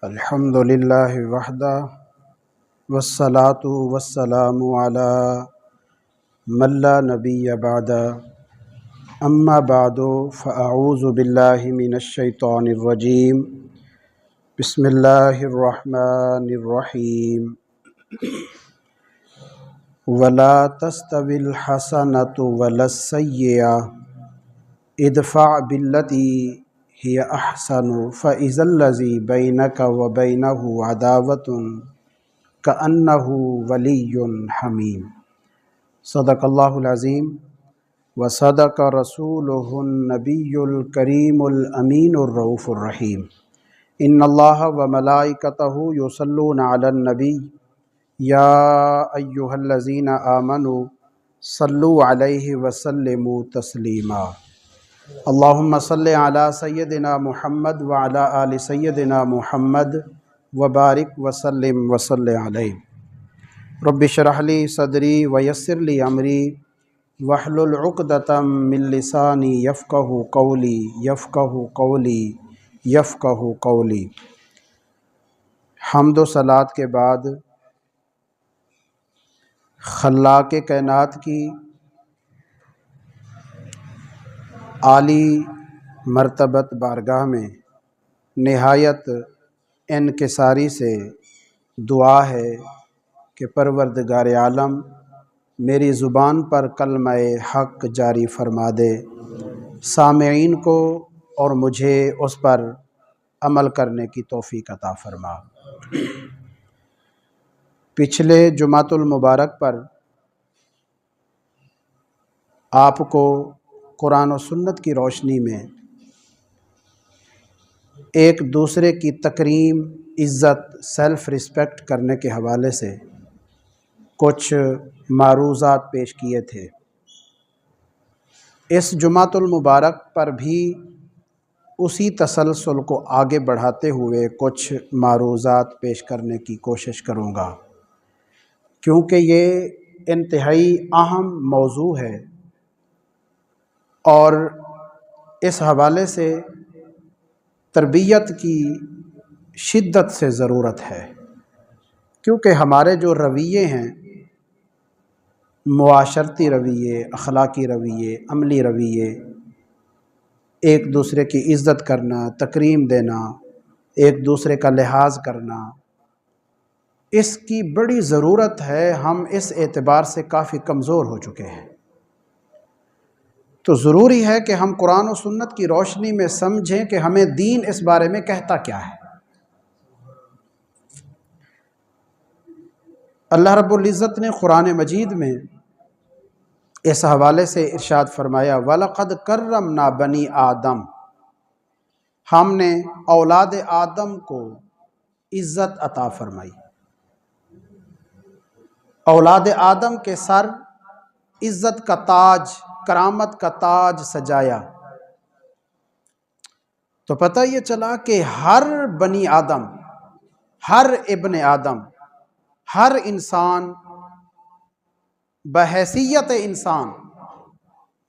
الحمدللہ وحدہ والصلاة والسلام علی من لا نبی بعدہ اما بعد فاعوذ باللہ من الشیطان الرجیم بسم اللہ الرحمن الرحیم ولا تستوی الحسنۃ ولا السیئۃ ادفع بالتی ہی احسن فاذا الذی بینک وبینہ عداوۃ کأنہ ولی حمیم۔ صدق اللہ العظیم وصدق رسولہ النبی الکریم الامین الرؤوف الرحیم۔ ان اللہ وملائکتہ یصلون علی النبی یا ایہا الذین آمنوا صلوا علیہ وسلموا تسلیما۔ اللہم صلی علی سیدنا محمد وعلی آل سیدنا محمد وبارک وسلم وصلی علیہ۔ رب اشرح لی صدری ویسر لی امری واحلل عقدۃ من لسانی یفقہوا قولی یفقہوا قولی۔ حمد و صلوات کے بعد خلاق کائنات کی عالی مرتبت بارگاہ میں نہایت انکساری سے دعا ہے کہ پروردگار عالم میری زبان پر کلمہ حق جاری فرما دے، سامعین کو اور مجھے اس پر عمل کرنے کی توفیق عطا فرما۔ پچھلے جمعۃ المبارک پر آپ کو قرآن و سنت کی روشنی میں ایک دوسرے کی تکریم، عزت، سیلف ریسپیکٹ کرنے کے حوالے سے کچھ معروضات پیش کیے تھے۔ اس جمعۃ المبارک پر بھی اسی تسلسل کو آگے بڑھاتے ہوئے کچھ معروضات پیش کرنے کی کوشش کروں گا، کیونکہ یہ انتہائی اہم موضوع ہے اور اس حوالے سے تربیت کی شدت سے ضرورت ہے، کیونکہ ہمارے جو رویے ہیں، معاشرتی رویے، اخلاقی رویے، عملی رویے، ایک دوسرے کی عزت کرنا، تکریم دینا، ایک دوسرے کا لحاظ کرنا، اس کی بڑی ضرورت ہے۔ ہم اس اعتبار سے کافی کمزور ہو چکے ہیں، تو ضروری ہے کہ ہم قرآن و سنت کی روشنی میں سمجھیں کہ ہمیں دین اس بارے میں کہتا کیا ہے۔ اللہ رب العزت نے قرآن مجید میں اس حوالے سے ارشاد فرمایا وَلَقَدْ كَرَّمْنَا بَنِي آدم، ہم نے اولاد آدم کو عزت عطا فرمائی، اولاد آدم کے سر عزت کا تاج، کرامت کا تاج سجایا۔ تو پتہ یہ چلا کہ ہر بنی آدم، ہر ابن آدم، ہر انسان بحیثیت انسان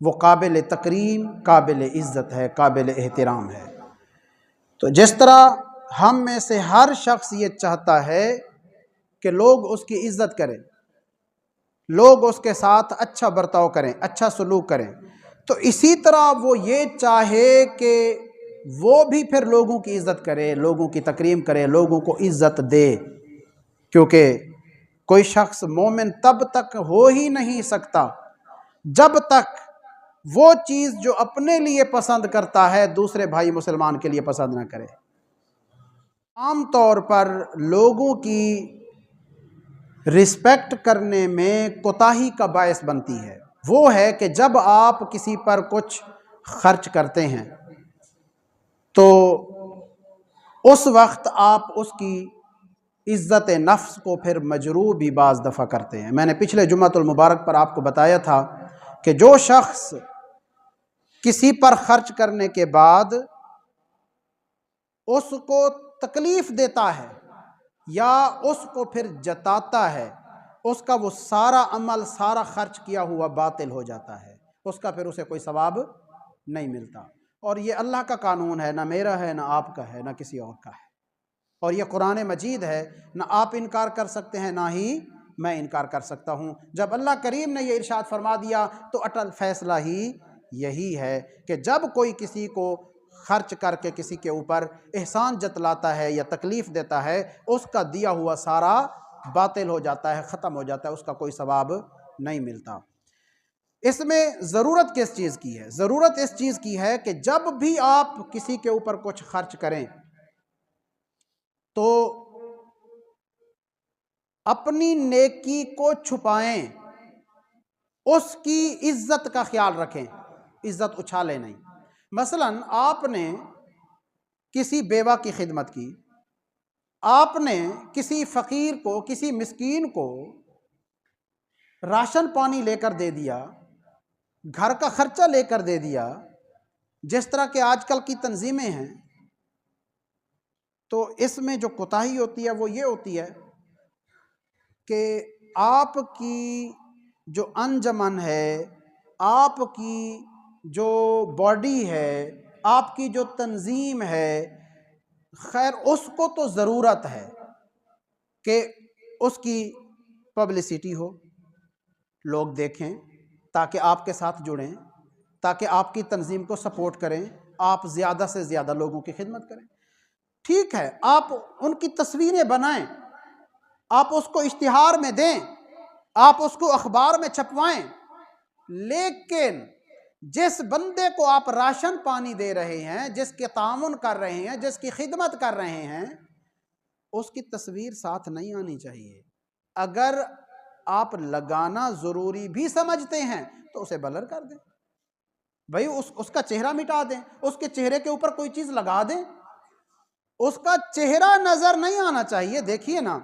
وہ قابل تکریم، قابل عزت ہے، قابل احترام ہے۔ تو جس طرح ہم میں سے ہر شخص یہ چاہتا ہے کہ لوگ اس کی عزت کریں، لوگ اس کے ساتھ اچھا برتاؤ کریں، اچھا سلوک کریں، تو اسی طرح وہ یہ چاہے کہ وہ بھی پھر لوگوں کی عزت کرے، لوگوں کی تکریم کرے، لوگوں کو عزت دے، کیونکہ کوئی شخص مومن تب تک ہو ہی نہیں سکتا جب تک وہ چیز جو اپنے لیے پسند کرتا ہے دوسرے بھائی مسلمان کے لیے پسند نہ کرے۔ عام طور پر لوگوں کی رسپیکٹ کرنے میں کوتاہی کا باعث بنتی ہے، وہ ہے کہ جب آپ کسی پر کچھ خرچ کرتے ہیں تو اس وقت آپ اس کی عزت نفس کو پھر مجروح بھی بعض دفعہ کرتے ہیں۔ میں نے پچھلے جمعۃ المبارک پر آپ کو بتایا تھا کہ جو شخص کسی پر خرچ کرنے کے بعد اس کو تکلیف دیتا ہے یا اس کو پھر جتاتا ہے، اس کا وہ سارا عمل، سارا خرچ کیا ہوا باطل ہو جاتا ہے، اس کا پھر اسے کوئی ثواب نہیں ملتا۔ اور یہ اللہ کا قانون ہے، نہ میرا ہے، نہ آپ کا ہے، نہ کسی اور کا ہے۔ اور یہ قرآن مجید ہے، نہ آپ انکار کر سکتے ہیں نہ ہی میں انکار کر سکتا ہوں۔ جب اللہ کریم نے یہ ارشاد فرما دیا تو اٹل فیصلہ ہی یہی ہے کہ جب کوئی کسی کو خرچ کر کے کسی کے اوپر احسان جتلاتا ہے یا تکلیف دیتا ہے، اس کا دیا ہوا سارا باطل ہو جاتا ہے، ختم ہو جاتا ہے، اس کا کوئی ثواب نہیں ملتا۔ اس میں ضرورت کس چیز کی ہے؟ ضرورت اس چیز کی ہے کہ جب بھی آپ کسی کے اوپر کچھ خرچ کریں تو اپنی نیکی کو چھپائیں، اس کی عزت کا خیال رکھیں، عزت اچھالیں نہیں۔ مثلا آپ نے کسی بیوہ کی خدمت کی، آپ نے کسی فقیر کو، کسی مسکین کو راشن پانی لے کر دے دیا، گھر کا خرچہ لے کر دے دیا، جس طرح کہ آج کل کی تنظیمیں ہیں، تو اس میں جو کوتاہی ہوتی ہے وہ یہ ہوتی ہے کہ آپ کی جو انجمن ہے، آپ کی جو باڈی ہے، آپ کی جو تنظیم ہے، خیر اس کو تو ضرورت ہے کہ اس کی پبلسٹی ہو، لوگ دیکھیں تاکہ آپ کے ساتھ جڑیں، تاکہ آپ کی تنظیم کو سپورٹ کریں، آپ زیادہ سے زیادہ لوگوں کی خدمت کریں۔ ٹھیک ہے، آپ ان کی تصویریں بنائیں، آپ اس کو اشتہار میں دیں، آپ اس کو اخبار میں چھپوائیں، لیکن جس بندے کو آپ راشن پانی دے رہے ہیں، جس کے تعاون کر رہے ہیں، جس کی خدمت کر رہے ہیں، اس کی تصویر ساتھ نہیں آنی چاہیے۔ اگر آپ لگانا ضروری بھی سمجھتے ہیں تو اسے بلر کر دیں، بھائی اس کا چہرہ مٹا دیں، اس کے چہرے کے اوپر کوئی چیز لگا دیں، اس کا چہرہ نظر نہیں آنا چاہیے۔ دیکھیے نا،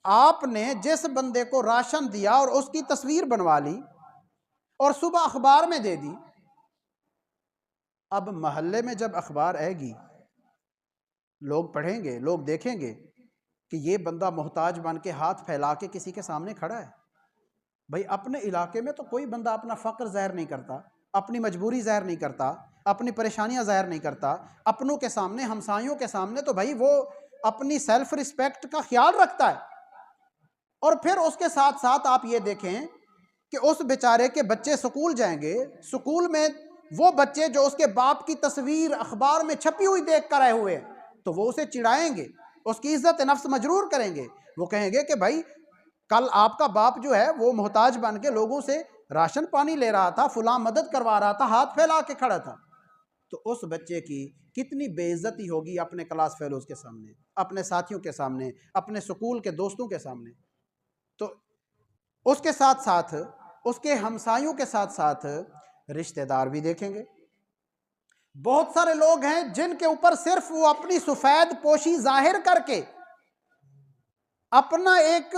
آپ نے جس بندے کو راشن دیا اور اس کی تصویر بنوا لی اور صبح اخبار میں دے دی، اب محلے میں جب اخبار آئے گی، لوگ پڑھیں گے، لوگ دیکھیں گے کہ یہ بندہ محتاج بن کے ہاتھ پھیلا کے کسی کے سامنے کھڑا ہے۔ بھائی اپنے علاقے میں تو کوئی بندہ اپنا فقر ظاہر نہیں کرتا، اپنی مجبوری ظاہر نہیں کرتا، اپنی پریشانیاں ظاہر نہیں کرتا، اپنوں کے سامنے، ہمسایوں کے سامنے تو بھائی وہ اپنی سیلف ریسپیکٹ کا خیال رکھتا ہے۔ اور پھر اس کے ساتھ ساتھ آپ یہ دیکھیں کہ اس بیچارے کے بچے سکول جائیں گے، سکول میں وہ بچے جو اس کے باپ کی تصویر اخبار میں چھپی ہوئی دیکھ کر آئے ہوئے تو وہ اسے چڑھائیں گے، اس کی عزت نفس مجرور کریں گے، وہ کہیں گے کہ بھائی کل آپ کا باپ جو ہے وہ محتاج بن کے لوگوں سے راشن پانی لے رہا تھا، فلاں مدد کروا رہا تھا، ہاتھ پھیلا کے کھڑا تھا۔ تو اس بچے کی کتنی بے عزتی ہوگی اپنے کلاس فیلوز کے سامنے، اپنے ساتھیوں کے سامنے، اپنے سکول کے دوستوں کے سامنے۔ تو اس کے ساتھ ساتھ اس کے ہمسایوں کے ساتھ ساتھ رشتہ دار بھی دیکھیں گے۔ بہت سارے لوگ ہیں جن کے اوپر صرف وہ اپنی سفید پوشی ظاہر کر کے اپنا ایک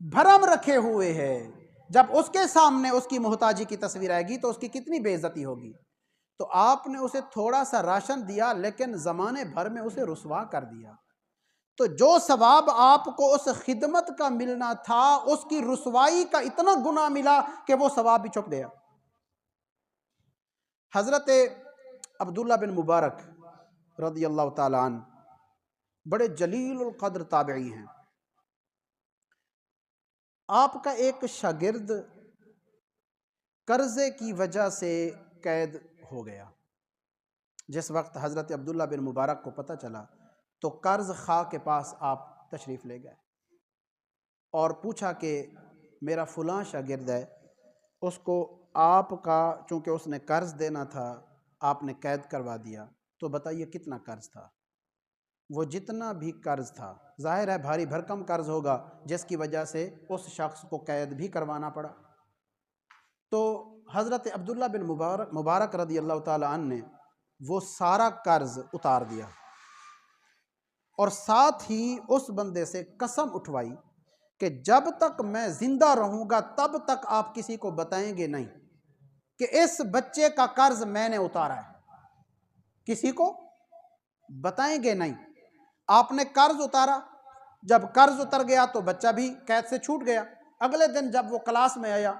بھرم رکھے ہوئے ہے، جب اس کے سامنے اس کی محتاجی کی تصویر آئے گی تو اس کی کتنی بے عزتی ہوگی۔ تو آپ نے اسے تھوڑا سا راشن دیا لیکن زمانے بھر میں اسے رسوا کر دیا، تو جو ثواب آپ کو اس خدمت کا ملنا تھا اس کی رسوائی کا اتنا گناہ ملا کہ وہ ثواب بھی چھپ گیا۔ حضرت عبداللہ بن مبارک رضی اللہ تعالیٰ عنہ بڑے جلیل القدر تابعی ہیں۔ آپ کا ایک شاگرد قرضے کی وجہ سے قید ہو گیا۔ جس وقت حضرت عبداللہ بن مبارک کو پتہ چلا تو قرض خواہ کے پاس آپ تشریف لے گئے اور پوچھا کہ میرا فلاں شاگرد ہے، اس کو آپ کا چونکہ اس نے قرض دینا تھا آپ نے قید کروا دیا، تو بتائیے کتنا قرض تھا؟ وہ جتنا بھی قرض تھا، ظاہر ہے بھاری بھرکم قرض ہوگا جس کی وجہ سے اس شخص کو قید بھی کروانا پڑا۔ تو حضرت عبداللہ بن مبارک رضی اللہ تعالیٰ عنہ نے وہ سارا قرض اتار دیا اور ساتھ ہی اس بندے سے قسم اٹھوائی کہ جب تک میں زندہ رہوں گا تب تک آپ کسی کو بتائیں گے نہیں کہ اس بچے کا قرض میں نے اتارا ہے، کسی کو بتائیں گے نہیں۔ آپ نے قرض اتارا، جب قرض اتر گیا تو بچہ بھی قید سے چھوٹ گیا۔ اگلے دن جب وہ کلاس میں آیا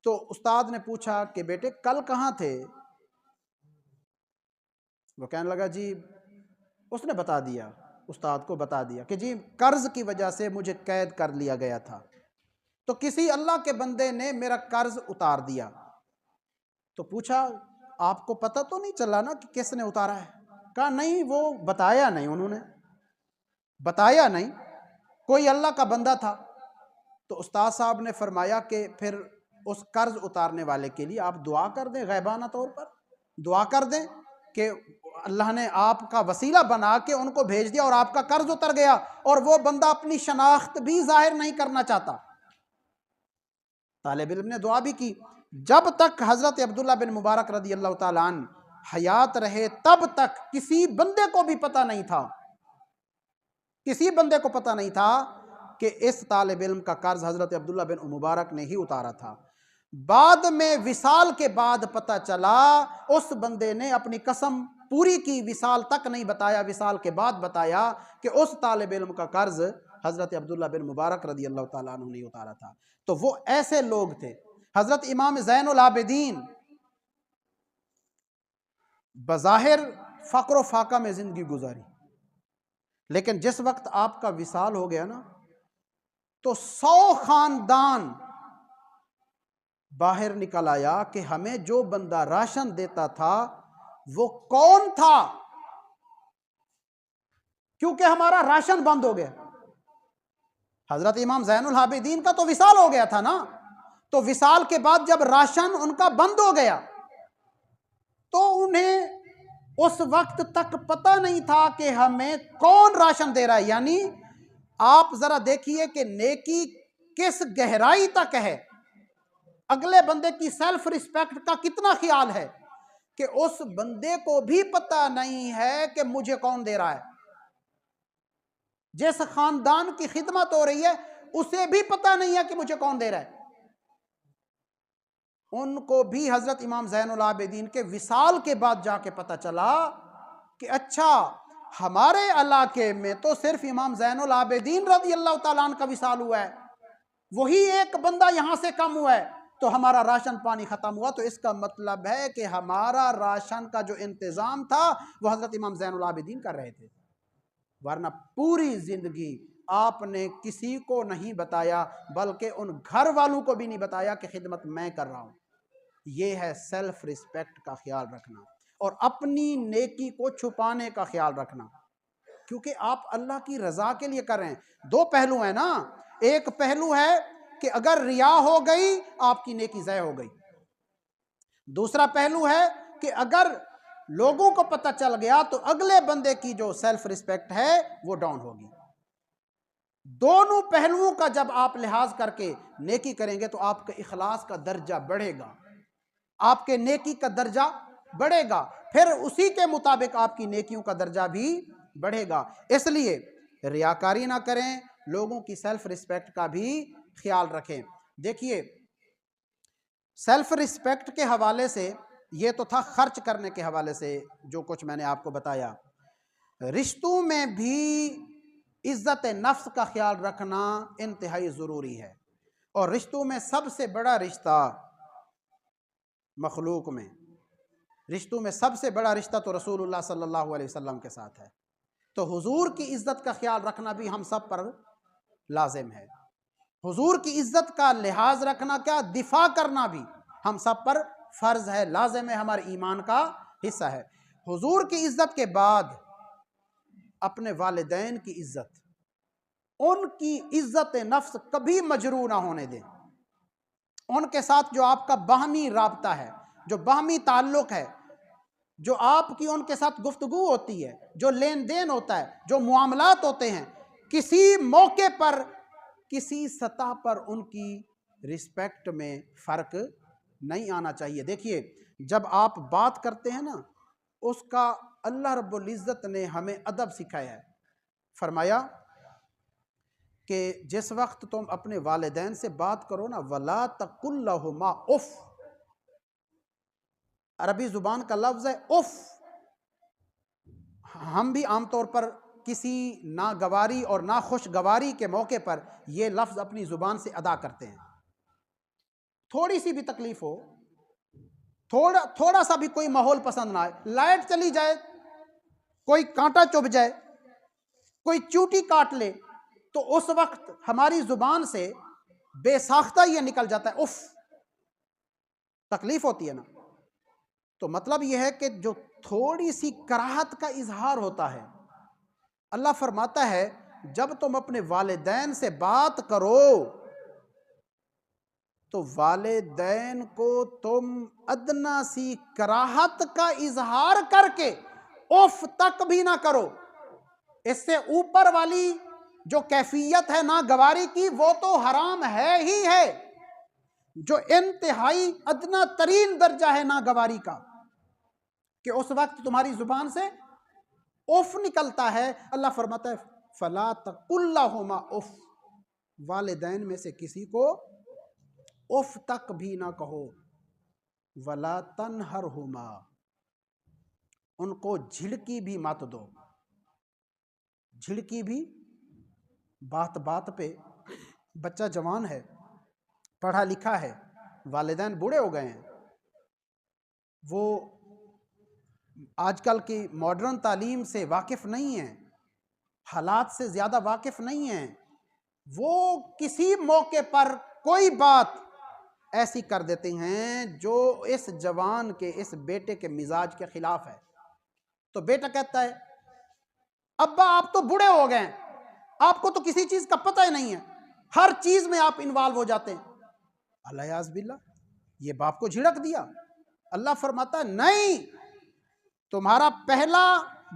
تو استاد نے پوچھا کہ بیٹے کل کہاں تھے؟ وہ کہنے لگا جی، اس نے بتا دیا، استاد کو بتا دیا کہ جی قرض کی وجہ سے مجھے قید کر لیا گیا تھا، تو کسی اللہ کے بندے نے میرا قرض اتار دیا۔ تو پوچھا آپ کو پتہ تو نہیں چلا نا کہ کس نے اتارا ہے؟ کہا نہیں، وہ بتایا نہیں، انہوں نے بتایا نہیں، کوئی اللہ کا بندہ تھا۔ تو استاد صاحب نے فرمایا کہ پھر اس قرض اتارنے والے کے لیے آپ دعا کر دیں، غیبانہ طور پر دعا کر دیں کہ اللہ نے آپ کا وسیلہ بنا کے ان کو بھیج دیا اور آپ کا قرض اتر گیا، اور وہ بندہ اپنی شناخت بھی ظاہر نہیں کرنا چاہتا۔ طالب علم نے دعا بھی کی۔ جب تک حضرت عبداللہ بن مبارک رضی اللہ تعالیٰ عنہ حیات رہے تب تک کسی بندے کو بھی پتہ نہیں تھا، کسی بندے کو پتہ نہیں تھا کہ اس طالب علم کا قرض حضرت عبداللہ بن مبارک نے ہی اتارا تھا۔ بعد میں وصال کے بعد پتہ چلا، اس بندے نے اپنی قسم پوری کی، وصال تک نہیں بتایا، وصال کے بعد بتایا کہ اس طالب علم کا قرض حضرت عبداللہ بن مبارک رضی اللہ تعالیٰ عنہ نے اتارا تھا۔ تو وہ ایسے لوگ تھے۔ حضرت امام زین العابدین بظاہر فقر و فاقہ میں زندگی گزاری، لیکن جس وقت آپ کا وصال ہو گیا نا تو 100 خاندان باہر نکل آیا کہ ہمیں جو بندہ راشن دیتا تھا وہ کون تھا، کیونکہ ہمارا راشن بند ہو گیا۔ حضرت امام زین العابدین کا تو وصال ہو گیا تھا نا، تو وصال کے بعد جب راشن ان کا بند ہو گیا تو انہیں اس وقت تک پتہ نہیں تھا کہ ہمیں کون راشن دے رہا ہے۔ یعنی آپ ذرا دیکھیے کہ نیکی کس گہرائی تک ہے، اگلے بندے کی سیلف ریسپیکٹ کا کتنا خیال ہے کہ اس بندے کو بھی پتہ نہیں ہے کہ مجھے کون دے رہا ہے۔ جس خاندان کی خدمت ہو رہی ہے اسے بھی پتہ نہیں ہے کہ مجھے کون دے رہا ہے۔ ان کو بھی حضرت امام زین العابدین کے وصال کے بعد جا کے پتہ چلا کہ اچھا ہمارے علاقے میں تو صرف امام زین العابدین رضی اللہ تعالیٰ عنہ کا وصال ہوا ہے، وہی ایک بندہ یہاں سے کم ہوا ہے تو ہمارا راشن پانی ختم ہوا۔ تو اس کا مطلب ہے کہ ہمارا راشن کا جو انتظام تھا وہ حضرت امام زین العابدین کر رہے تھے، ورنہ پوری زندگی آپ نے کسی کو نہیں بتایا، بلکہ ان گھر والوں کو بھی نہیں بتایا کہ خدمت میں کر رہا ہوں۔ یہ ہے سیلف ریسپیکٹ کا خیال رکھنا اور اپنی نیکی کو چھپانے کا خیال رکھنا، کیونکہ آپ اللہ کی رضا کے لیے کر رہے ہیں۔ دو پہلو ہیں نا، ایک پہلو ہے کہ اگر ریا ہو گئی آپ کی نیکی ضائع ہو گئی، دوسرا پہلو ہے کہ اگر لوگوں کو پتہ چل گیا تو اگلے بندے کی جو سیلف ریسپیکٹ ہے وہ ڈاؤن ہوگی۔ دونوں پہلوؤں کا جب آپ لحاظ کر کے نیکی کریں گے تو آپ کے اخلاص کا درجہ بڑھے گا، آپ کے نیکی کا درجہ بڑھے گا، پھر اسی کے مطابق آپ کی نیکیوں کا درجہ بھی بڑھے گا۔ اس لیے ریاکاری نہ کریں، لوگوں کی سیلف ریسپیکٹ کا بھی خیال رکھیں۔ دیکھیے سیلف ریسپیکٹ کے حوالے سے یہ تو تھا خرچ کرنے کے حوالے سے جو کچھ میں نے آپ کو بتایا، رشتوں میں بھی عزت نفس کا خیال رکھنا انتہائی ضروری ہے، اور رشتوں میں سب سے بڑا رشتہ مخلوق میں، رشتوں میں سب سے بڑا رشتہ تو رسول اللہ صلی اللہ علیہ وسلم کے ساتھ ہے، تو حضور کی عزت کا خیال رکھنا بھی ہم سب پر لازم ہے۔ حضور کی عزت کا لحاظ رکھنا کیا، دفاع کرنا بھی ہم سب پر فرض ہے، لازم ہے، ہمارے ایمان کا حصہ ہے۔ حضور کی عزت کے بعد اپنے والدین کی عزت، ان کی عزت نفس کبھی مجروح نہ ہونے دیں۔ ان کے ساتھ جو آپ کا باہمی رابطہ ہے، جو باہمی تعلق ہے، جو آپ کی ان کے ساتھ گفتگو ہوتی ہے، جو لین دین ہوتا ہے، جو معاملات ہوتے ہیں، کسی موقع پر کسی سطح پر ان کی رسپیکٹ میں فرق نہیں آنا چاہیے۔ دیکھیے جب آپ بات کرتے ہیں نا، اس کا اللہ رب العزت نے ہمیں ادب سکھایا ہے۔ فرمایا کہ جس وقت تم اپنے والدین سے بات کرو نا، وَلَا تَقُلْ لَهُمَا اف، عربی زبان کا لفظ ہے اف۔ ہم بھی عام طور پر کسی ناگواری اور ناخوشگواری کے موقع پر یہ لفظ اپنی زبان سے ادا کرتے ہیں۔ تھوڑی سی بھی تکلیف ہو، تھوڑا سا بھی کوئی ماحول پسند نہ آئے، لائٹ چلی جائے، کوئی کانٹا چبھ جائے، کوئی چوٹی کاٹ لے تو اس وقت ہماری زبان سے بے ساختہ یہ نکل جاتا ہے، اف، تکلیف ہوتی ہے نا۔ تو مطلب یہ ہے کہ جو تھوڑی سی کراہت کا اظہار ہوتا ہے، اللہ فرماتا ہے جب تم اپنے والدین سے بات کرو تو والدین کو تم ادنا سی کراہت کا اظہار کر کے اف تک بھی نہ کرو۔ اس سے اوپر والی جو کیفیت ہے ناگواری کی وہ تو حرام ہے ہی ہے۔ جو انتہائی ادنا ترین درجہ ہے ناگواری کا کہ اس وقت تمہاری زبان سے اف نکلتا ہے، اللہ فرماتا ہے فلا تقل لہما اف، والدین میں سے کسی کو اف تک بھی نہ کہو، ولا تنہرہما، ان کو جھڑکی بھی مت دو۔ جھڑکی بھی بات بات پہ، بچہ جوان ہے، پڑھا لکھا ہے، والدین بوڑھے ہو گئے ہیں، وہ آج کل کی ماڈرن تعلیم سے واقف نہیں ہیں، حالات سے زیادہ واقف نہیں ہیں، وہ کسی موقع پر کوئی بات ایسی کر دیتے ہیں جو اس جوان کے، اس بیٹے کے مزاج کے خلاف ہے۔ تو بیٹا کہتا ہے ابا آپ تو بوڑھے ہو گئے ہیں، آپ کو تو کسی چیز کا پتہ ہی نہیں ہے، ہر چیز میں آپ انوالو ہو جاتے ہیں۔ اللہ یعذ باللہ، یہ باپ کو جھڑک دیا۔ اللہ فرماتا ہے نہیں، تمہارا پہلا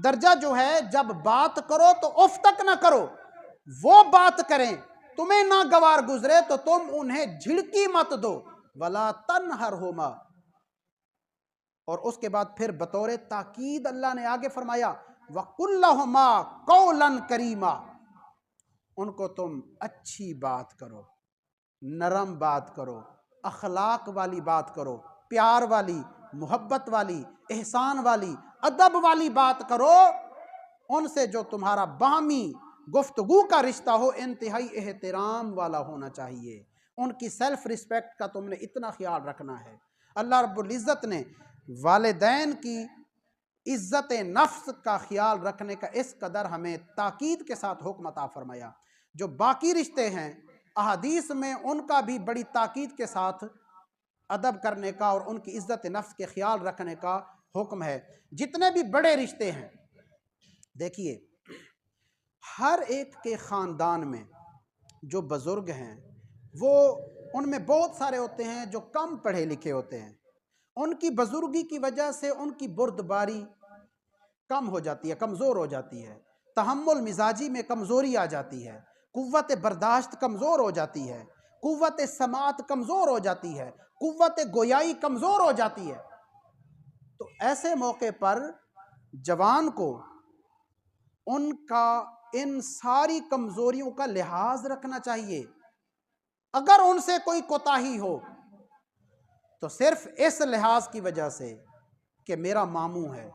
درجہ جو ہے جب بات کرو تو اف تک نہ کرو، وہ بات کریں تمہیں ناگوار گزرے تو تم انہیں جھڑکی مت دو، ولا تنہرہما۔ اور اس کے بعد پھر بطور تاکید اللہ نے آگے فرمایا وَقُلْ لَهُمَا قَوْلًا كَرِيمًا، ان کو تم اچھی بات کرو، نرم بات کرو، اخلاق والی بات کرو، پیار والی، محبت والی، احسان والی، ادب والی بات کرو، ان سے جو تمہارا باہمی گفتگو کا رشتہ ہو انتہائی احترام والا ہونا چاہیے، ان کی سیلف ریسپیکٹ کا تم نے اتنا خیال رکھنا ہے۔ اللہ رب العزت نے والدین کی عزت نفس کا خیال رکھنے کا اس قدر ہمیں تاکید کے ساتھ حکم عطا فرمایا۔ جو باقی رشتے ہیں احادیث میں ان کا بھی بڑی تاکید کے ساتھ ادب کرنے کا اور ان کی عزت نفس کے خیال رکھنے کا حکم ہے۔ جتنے بھی بڑے رشتے ہیں، دیکھیے ہر ایک کے خاندان میں جو بزرگ ہیں وہ ان میں بہت سارے ہوتے ہیں جو کم پڑھے لکھے ہوتے ہیں، ان کی بزرگی کی وجہ سے ان کی بردباری کم ہو جاتی ہے، کمزور ہو جاتی ہے، تحمل مزاجی میں کمزوری آ جاتی ہے، قوت برداشت کمزور ہو جاتی ہے، قوت سماعت کمزور ہو جاتی ہے، قوت گویائی کمزور ہو جاتی ہے۔ تو ایسے موقع پر جوان کو ان ساری کمزوریوں کا لحاظ رکھنا چاہیے۔ اگر ان سے کوئی کوتاہی ہو تو صرف اس لحاظ کی وجہ سے کہ میرا ماموں ہے،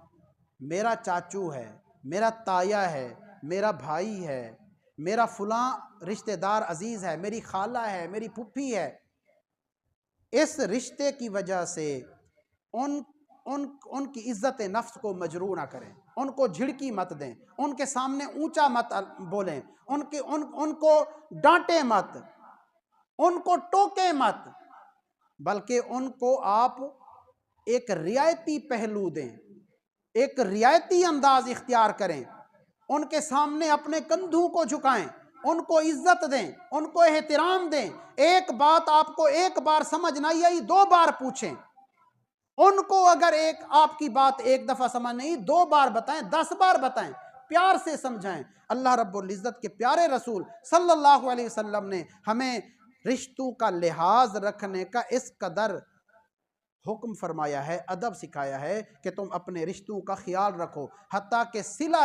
میرا چاچو ہے، میرا تایا ہے، میرا بھائی ہے، میرا فلاں رشتہ دار عزیز ہے، میری خالہ ہے، میری پھپھی ہے، اس رشتے کی وجہ سے ان کی عزت نفس کو مجروح نہ کریں، ان کو جھڑکی مت دیں، ان کے سامنے اونچا مت بولیں، ان کو ڈانٹیں مت، ان کو ٹوکیں مت، بلکہ ان کو آپ ایک رعایتی پہلو دیں، ایک رعایتی انداز اختیار کریں، ان کے سامنے اپنے کندھوں کو جھکائیں، ان کو عزت دیں، ان کو احترام دیں۔ ایک بات آپ کو ایک بار سمجھ نہ آئی 2 بار پوچھیں، ان کو اگر آپ کی بات ایک دفعہ سمجھ نہیں 2 بار بتائیں، 10 بار بتائیں، پیار سے سمجھائیں۔ اللہ رب العزت کے پیارے رسول صلی اللہ علیہ وسلم نے ہمیں رشتوں کا لحاظ رکھنے کا اس قدر حکم فرمایا ہے، ادب سکھایا ہے کہ تم اپنے رشتوں کا خیال رکھو، حتیٰ کہ صلہ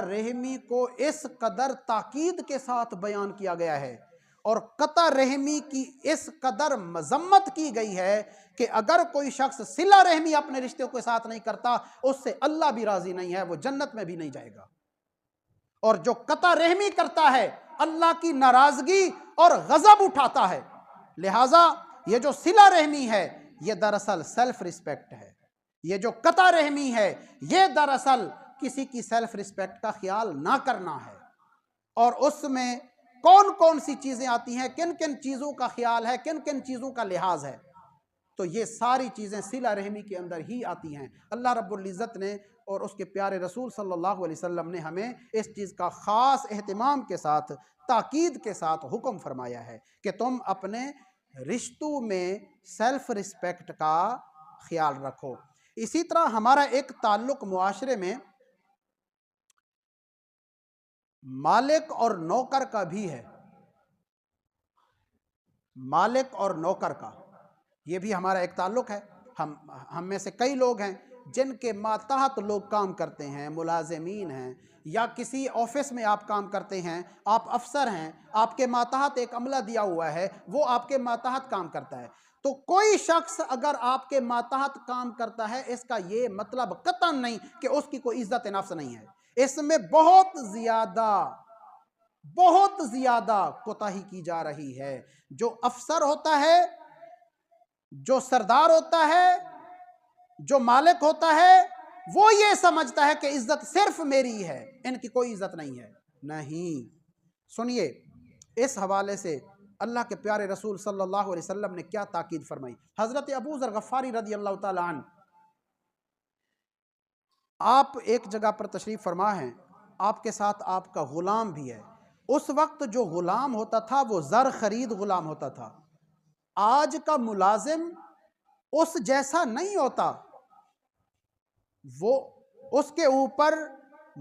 رحمی کو اس قدر تاکید کے ساتھ بیان کیا گیا ہے اور قطع رحمی کی اس قدر مذمت کی گئی ہے کہ اگر کوئی شخص صلہ رحمی اپنے رشتوں کے ساتھ نہیں کرتا اس سے اللہ بھی راضی نہیں ہے، وہ جنت میں بھی نہیں جائے گا، اور جو قطع رحمی کرتا ہے اللہ کی ناراضگی اور غضب اٹھاتا ہے۔ لہٰذا یہ جو صلہ رحمی ہے یہ دراصل سیلف ریسپیکٹ ہے، یہ جو قطع رحمی ہے یہ دراصل کسی کی سیلف رسپیکٹ کا خیال نہ کرنا ہے، اور اس میں کون کون سی چیزیں آتی ہیں، کن کن چیزوں کا خیال ہے، کن کن چیزوں کا لحاظ ہے، تو یہ ساری چیزیں صلہ رحمی کے اندر ہی آتی ہیں۔ اللہ رب العزت نے اور اس کے پیارے رسول صلی اللہ علیہ وسلم نے ہمیں اس چیز کا خاص اہتمام کے ساتھ، تاکید کے ساتھ حکم فرمایا ہے کہ تم اپنے رشتوں میں سیلف رسپیکٹ کا خیال رکھو۔ اسی طرح ہمارا ایک تعلق معاشرے میں مالک اور نوکر کا بھی ہے، مالک اور نوکر کا، یہ بھی ہمارا ایک تعلق ہے۔ ہم میں سے کئی لوگ ہیں جن کے ماتحت لوگ کام کرتے ہیں، ملازمین ہیں، یا کسی آفس میں آپ کام کرتے ہیں، آپ افسر ہیں، آپ کے ماتحت ایک عملہ دیا ہوا ہے، وہ آپ کے ماتحت کام کرتا ہے۔ تو کوئی شخص اگر آپ کے ماتحت کام کرتا ہے، اس کا یہ مطلب قطعاً نہیں کہ اس کی کوئی عزت نفس نہیں ہے۔ اس میں بہت زیادہ کوتاہی کی جا رہی ہے۔ جو افسر ہوتا ہے، جو سردار ہوتا ہے، جو مالک ہوتا ہے، وہ یہ سمجھتا ہے کہ عزت صرف میری ہے، ان کی کوئی عزت نہیں ہے۔ نہیں، سنیے اس حوالے سے اللہ کے پیارے رسول صلی اللہ علیہ وسلم نے کیا تاکید فرمائی۔ حضرت ابو ذر غفاری رضی اللہ تعالی عنہ، آپ ایک جگہ پر تشریف فرما ہیں، آپ کے ساتھ آپ کا غلام بھی ہے۔ اس وقت جو غلام ہوتا تھا وہ زر خرید غلام ہوتا تھا۔ آج کا ملازم اس جیسا نہیں ہوتا، وہ اس کے اوپر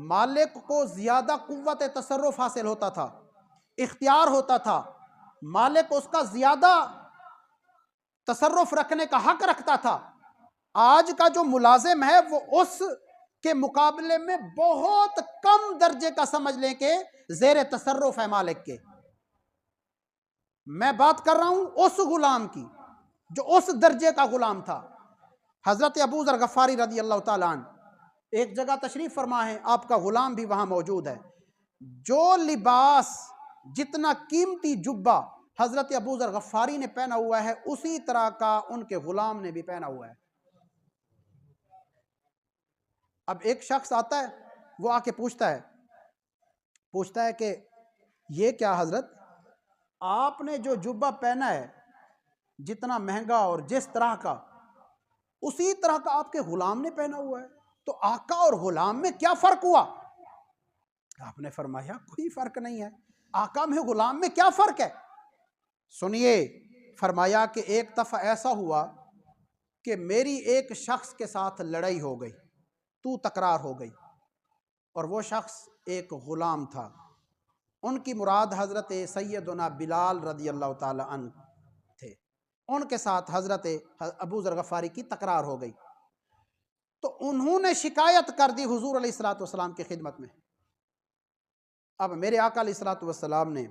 مالک کو زیادہ قوت تصرف حاصل ہوتا تھا، اختیار ہوتا تھا، مالک اس کا زیادہ تصرف رکھنے کا حق رکھتا تھا۔ آج کا جو ملازم ہے وہ اس کے مقابلے میں بہت کم درجے کا سمجھ لیں کہ زیر تصرف ہے مالک کے۔ میں بات کر رہا ہوں اس غلام کی جو اس درجے کا غلام تھا۔ حضرت ابو ذر غفاری رضی اللہ تعالیٰ عنہ ایک جگہ تشریف فرما ہے، آپ کا غلام بھی وہاں موجود ہے۔ جو لباس، جتنا قیمتی جبہ حضرت ابو ذر غفاری نے پہنا ہوا ہے، اسی طرح کا ان کے غلام نے بھی پہنا ہوا ہے۔ اب ایک شخص آتا ہے، وہ آ کے پوچھتا ہے کہ یہ کیا حضرت، آپ نے جو جبہ پہنا ہے جتنا مہنگا اور جس طرح کا، اسی طرح کا آپ کے غلام نے پہنا ہوا ہے، تو آقا اور غلام میں کیا فرق ہوا؟ آپ نے فرمایا کوئی فرق نہیں ہے، آقا میں غلام میں کیا فرق ہے؟ سنیے، فرمایا کہ ایک دفعہ ایسا ہوا کہ میری ایک شخص کے ساتھ لڑائی ہو گئی، تو تکرار ہو گئی، اور وہ شخص ایک غلام تھا۔ ان کی مراد حضرت سیدنا بلال رضی اللہ تعالی عنہ تھے۔ ان کے ساتھ حضرت ابو ذر غفاری کی تکرار ہو گئی، تو انہوں نے شکایت کر دی حضور علیہ الصلوۃ والسلام کی خدمت میں۔ اب میرے آقا علیہ الصلوۃ والسلام نے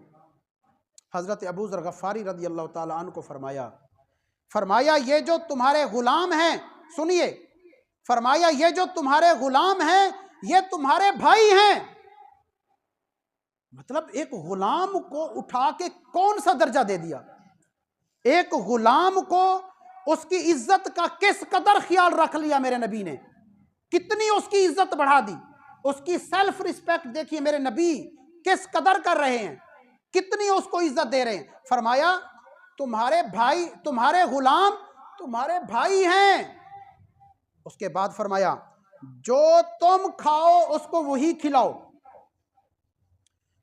حضرت ابو ذر غفاری رضی اللہ تعالی عنہ کو فرمایا یہ جو تمہارے غلام ہیں، سنیے، فرمایا یہ جو تمہارے غلام ہیں یہ تمہارے بھائی ہیں۔ مطلب ایک غلام کو اٹھا کے کون سا درجہ دے دیا، ایک غلام کو اس کی عزت کا کس قدر خیال رکھ لیا میرے نبی نے، کتنی اس کی عزت بڑھا دی، اس کی سیلف رسپیکٹ دیکھیے میرے نبی کس قدر کر رہے ہیں، کتنی اس کو عزت دے رہے ہیں۔ فرمایا تمہارے بھائی، تمہارے غلام تمہارے بھائی ہیں۔ اس کے بعد فرمایا جو تم کھاؤ اس کو وہی کھلاؤ،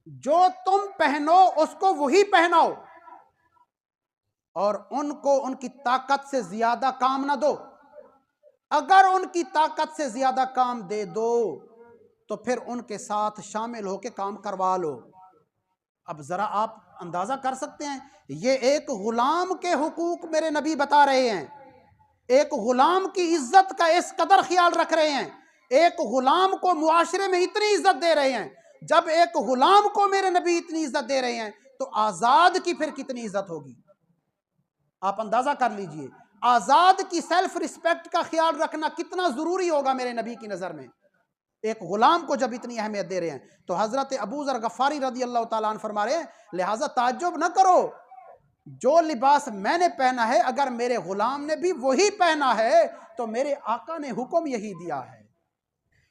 جو تم پہنو اس کو وہی پہناؤ، اور ان کو ان کی طاقت سے زیادہ کام نہ دو۔ اگر ان کی طاقت سے زیادہ کام دے دو تو پھر ان کے ساتھ شامل ہو کے کام کروا لو۔ اب ذرا آپ اندازہ کر سکتے ہیں، یہ ایک غلام کے حقوق میرے نبی بتا رہے ہیں، ایک غلام کی عزت کا اس قدر خیال رکھ رہے ہیں، ایک غلام کو معاشرے میں اتنی عزت دے رہے ہیں۔ جب ایک غلام کو میرے نبی اتنی عزت دے رہے ہیں تو آزاد کی پھر کتنی عزت ہوگی؟ آپ اندازہ کر لیجئے، آزاد کی سیلف رسپیکٹ کا خیال رکھنا کتنا ضروری ہوگا میرے نبی کی نظر میں، ایک غلام کو جب اتنی اہمیت دے رہے ہیں۔ تو حضرت ابو ذر غفاری رضی اللہ تعالیٰ عنہ فرما رہے ہیں لہٰذا تعجب نہ کرو، جو لباس میں نے پہنا ہے اگر میرے غلام نے بھی وہی پہنا ہے تو میرے آقا نے حکم یہی دیا ہے۔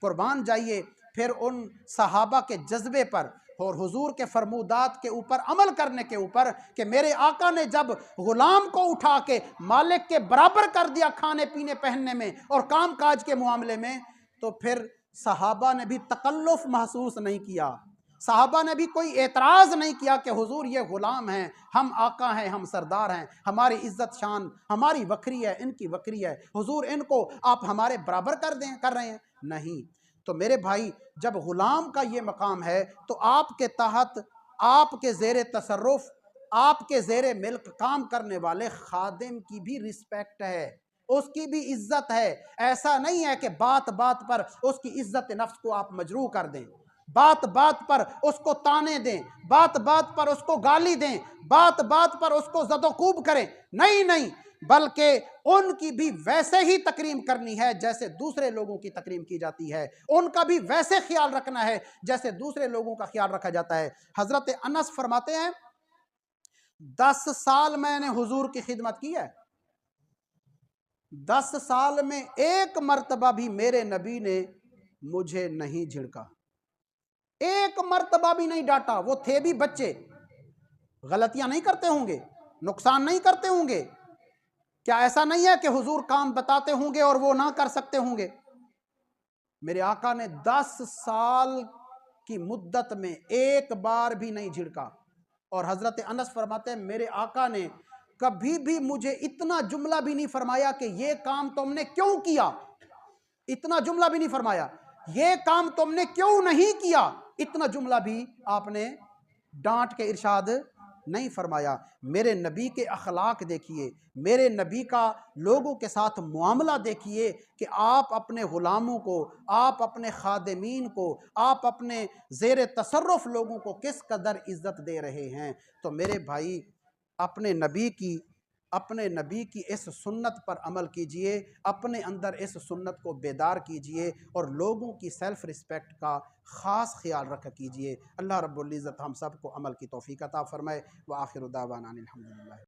قربان جائیے پھر ان صحابہ کے جذبے پر اور حضور کے فرمودات کے اوپر عمل کرنے کے اوپر کہ میرے آقا نے جب غلام کو اٹھا کے مالک کے برابر کر دیا کھانے پینے پہننے میں اور کام کاج کے معاملے میں، تو پھر صحابہ نے بھی تکلف محسوس نہیں کیا، صحابہ نے بھی کوئی اعتراض نہیں کیا کہ حضور یہ غلام ہیں، ہم آقا ہیں، ہم سردار ہیں، ہماری عزت شان ہماری وکری ہے، ان کی وکری ہے، حضور ان کو آپ ہمارے برابر کر رہے ہیں، نہیں۔ تو میرے بھائی جب غلام کا یہ مقام ہے تو آپ کے تحت آپ کے زیر تصرف آپ کے زیر ملک کام کرنے والے خادم کی بھی رسپیکٹ ہے، اس کی بھی عزت ہے۔ ایسا نہیں ہے کہ بات بات پر اس کی عزت نفس کو آپ مجروح کر دیں، بات بات پر اس کو تانے دیں، بات بات پر اس کو گالی دیں، بات بات پر اس کو زد و کوب کریں، نہیں، بلکہ ان کی بھی ویسے ہی تکریم کرنی ہے جیسے دوسرے لوگوں کی تکریم کی جاتی ہے، ان کا بھی ویسے خیال رکھنا ہے جیسے دوسرے لوگوں کا خیال رکھا جاتا ہے۔ حضرت انس فرماتے ہیں 10 سال میں نے حضور کی خدمت کی ہے، 10 سال میں ایک مرتبہ بھی میرے نبی نے مجھے نہیں جھڑکا، ایک مرتبہ بھی نہیں ڈانٹا۔ وہ تھے بھی بچے، غلطیاں نہیں کرتے ہوں گے، نقصان نہیں کرتے ہوں گے، کیا ایسا نہیں ہے کہ حضور کام بتاتے ہوں گے اور وہ نہ کر سکتے ہوں گے؟ میرے آقا نے 10 سال کی مدت میں ایک بار بھی نہیں جھڑکا، اور حضرت انس فرماتے ہیں میرے آقا نے کبھی بھی مجھے اتنا جملہ بھی نہیں فرمایا کہ یہ کام تم نے کیوں کیا، اتنا جملہ بھی نہیں فرمایا، یہ کام تم نے کیوں نہیں کیا، اتنا جملہ بھی آپ نے ڈانٹ کے ارشاد نہیں فرمایا۔ میرے نبی کے اخلاق دیکھیے، میرے نبی کا لوگوں کے ساتھ معاملہ دیکھیے کہ آپ اپنے غلاموں کو، آپ اپنے خادمین کو، آپ اپنے زیر تصرف لوگوں کو کس قدر عزت دے رہے ہیں۔ تو میرے بھائی اپنے نبی کی اس سنت پر عمل کیجئے، اپنے اندر اس سنت کو بیدار کیجئے اور لوگوں کی سیلف رسپیکٹ کا خاص خیال رکھا کیجئے۔ اللہ رب العزت ہم سب کو عمل کی توفیق عطا فرمائے۔ وآخر دعوانا الحمدللہ۔